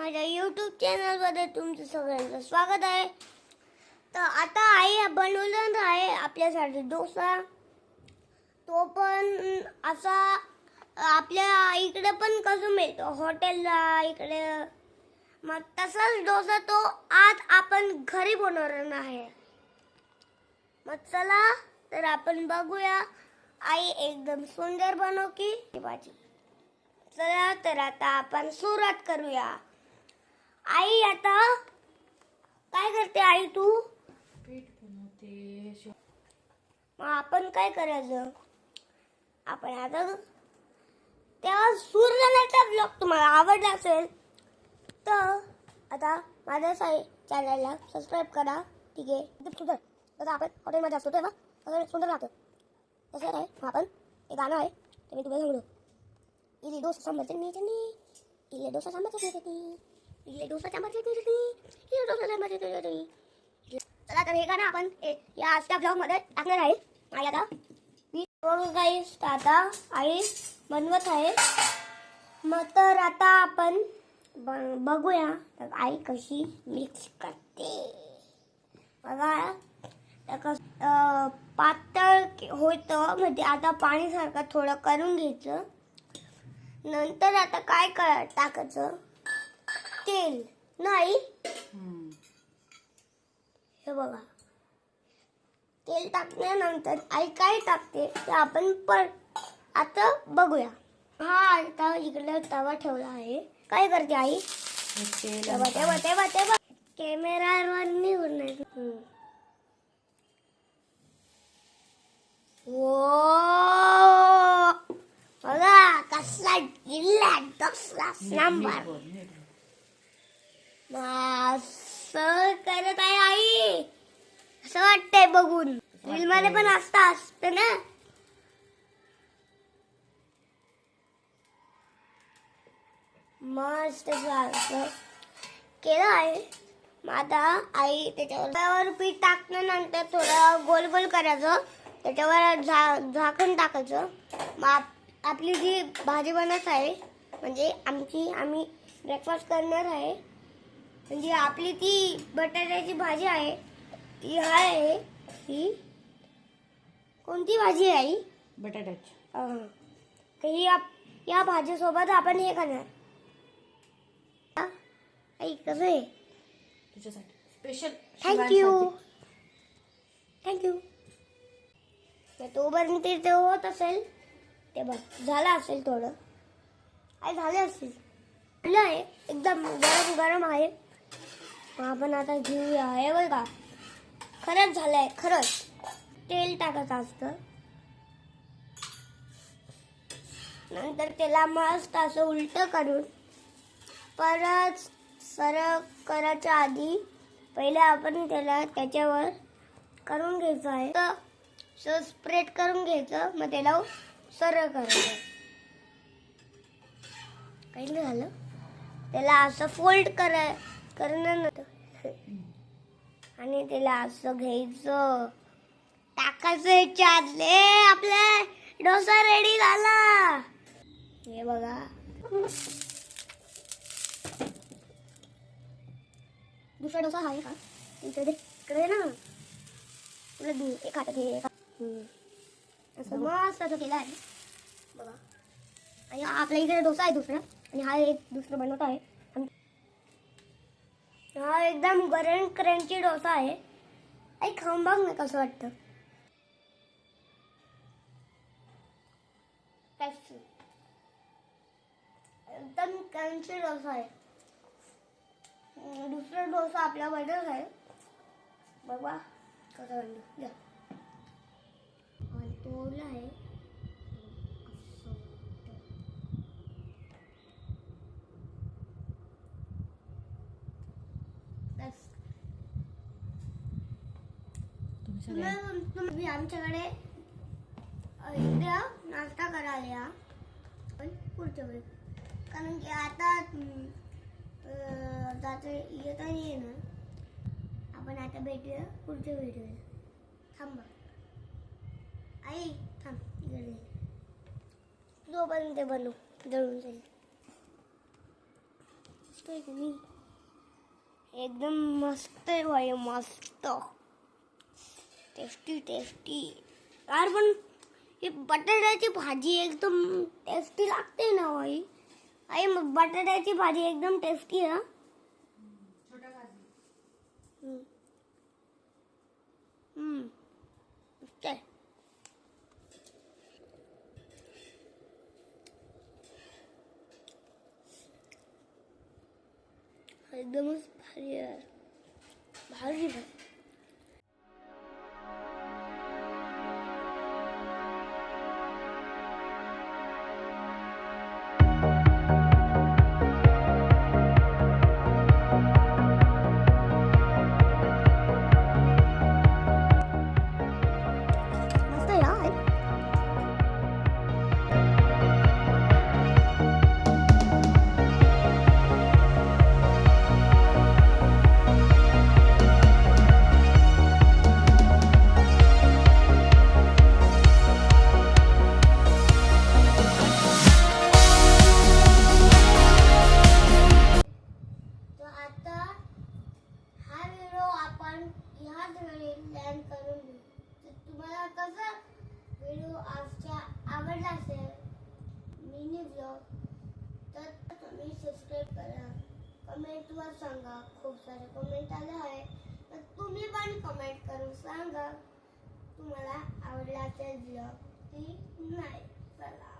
माझ्या यूट्यूब चॅनलमध्ये तुमचं सगळ्यांचं स्वागत आहे. तर आता आई बनवलं आहे आपल्यासाठी डोसा. तो पण असा आपल्या इकडे पण कसं मिळतो हॉटेलला इकडे, मग तसाच डोसा तो आज आपण घरी बनवणार आहे. मग चला तर आपण बघूया आई एकदम सुंदर बनव की भाजी. चला तर आता आपण सुरुवात करूया. आई आता काय करते आई तू? पीठ बनवते. मग आपण काय करायचं? आपण आता तेव्हा सूर्यनाचा ब्लॉग तुम्हाला आवडला असेल तर आता माझ्या चॅनलला सबस्क्राईब करा. ठीक आहे, एकदम सुंदर. तसं आपण हॉटेलमध्ये असतो तेव्हा सगळं सुंदर राहतं. तसं आहे. आपण एक गाणं आहे ते मी तुम्हाला सांगतो. इडली डोसा सांबार चटणी चटणी, इडली डोसा सांबार चटणी चटणी, इडली डोसा सांबार चटणी चटणी, इडली डोसा सांबार चटणी चटणी. चला तर हे गाणं आपण या आजच्या ब्लॉगमध्ये टाकणार आहे. आई आता मी गाईस आता आई बनवत आहे. मग तर आता आपण बघूया तर आई कशी मिक्स करते. बघा पातळ होतं म्हणजे आता पाणीसारखं थोडं करून घ्यायचं. नंतर आता काय टाकायचं? तेल नाही, हे बघा तेल टाकल्यानंतर आई काय टाकते ते आपण आता बघूया. हा आता इकडे तवा ठेवला आहे. काय करते आई? तेव्हा तेव्हा तेव्हा तेव्हा कॅमेरावर निघून नाही. बघा कसला जिल्हा डोसा सांबार असं करत आहे आई. असं वाटतंय बघून. रील मध्ये पण असतं ना. मस्त असं केलं आहे. मग आता आई त्याच्यावर पीठ टाकल्यानंतर थोडं गोल गोल करायचं, त्याच्यावर झाकण टाकायचं. मग आपली जी भाजी बनत आहे म्हणजे आम्ही ब्रेकफास्ट करणार आहे. म्हणजे आपली ती बटाट्याची भाजी आहे ती आहे. ही कोणती भाजी आहे आई? बटाट्याची. या भाजीसोबत आपण हे खाणार. आई कसं आहे? तुझ्यासाठी स्पेशल. थँक्यू. तोपर्यंत ते होत असेल ते बघ झालं असेल थोडं. आई झाले असेल. आहे एकदम गरम गरम आहे. आपण आता घेऊया. हे बघा खरंच झालंय. खरंच तेल टाकायचं असतं. नंतर त्याला मस्त असं उलट करून परत सरळ करायच्या आधी पहिले आपण त्याला त्याच्यावर करून घ्यायचं आहे. तर स्प्रेड करून घ्यायचं. मग त्याला सरळ करायचं. काही नाही झालं. त्याला असं फोल्ड करणं आणि त्याला असं घ्यायचं, टाकायचं ह्याच्यातले. आपला डोसा रेडी झाला. हे बघा दुसरा डोसा आहे का इकडे ना. तुला एक हातात घे असं मस्त असं केलं आहे बघा. आणि आपल्या इकडे डोसा आहे दुसरा आणि हा एक दुसरं बनवत आहे. हा एकदम गरम क्रंची डोसा आहे. आई खाऊन बघ ना कसं वाटतं. एकदम क्रंची डोसा आहे. दुसरा डोसा आपल्या बद्दल आहे बघा कसं वाटतं. तोला आहे तुम्ही आमच्याकडे इकडे नाश्ता करायला या. पण पुढच्या वेळी कारण की आता येता ये ना. आपण आता भेटूया पुढच्या व्हिडिओला. थांबा आई थांब इकडे तोपर्यंत बनव जळून जाईल. मस्त आहे की नाही? एकदम मस्त आहे भाई, मस्त टेस्टी टेस्टी यार. पण ही बटाट्याची भाजी एकदम टेस्टी लागते ना भाई. आई बटाट्याची भाजी एकदम टेस्टी आहे. छोटा गाजली. मस्त आहे. एकदमच भारी आहे, भारी भारी. मस्त आहे यार. तर आता हा व्हिडिओ आपण ह्याच वेळी लँड करून घेऊ. तर तुम्हाला कसा व्हिडिओ आजचा आवडला असेल मिनी ब्लॉग, तर तुम्ही सबस्क्राईब करा. कमेंटवर सांगा. खूप सारे कमेंट आले आहे, तर तुम्ही पण कमेंट करून सांगा तुम्हाला आवडला असेल ब्लॉग की नाही. चला.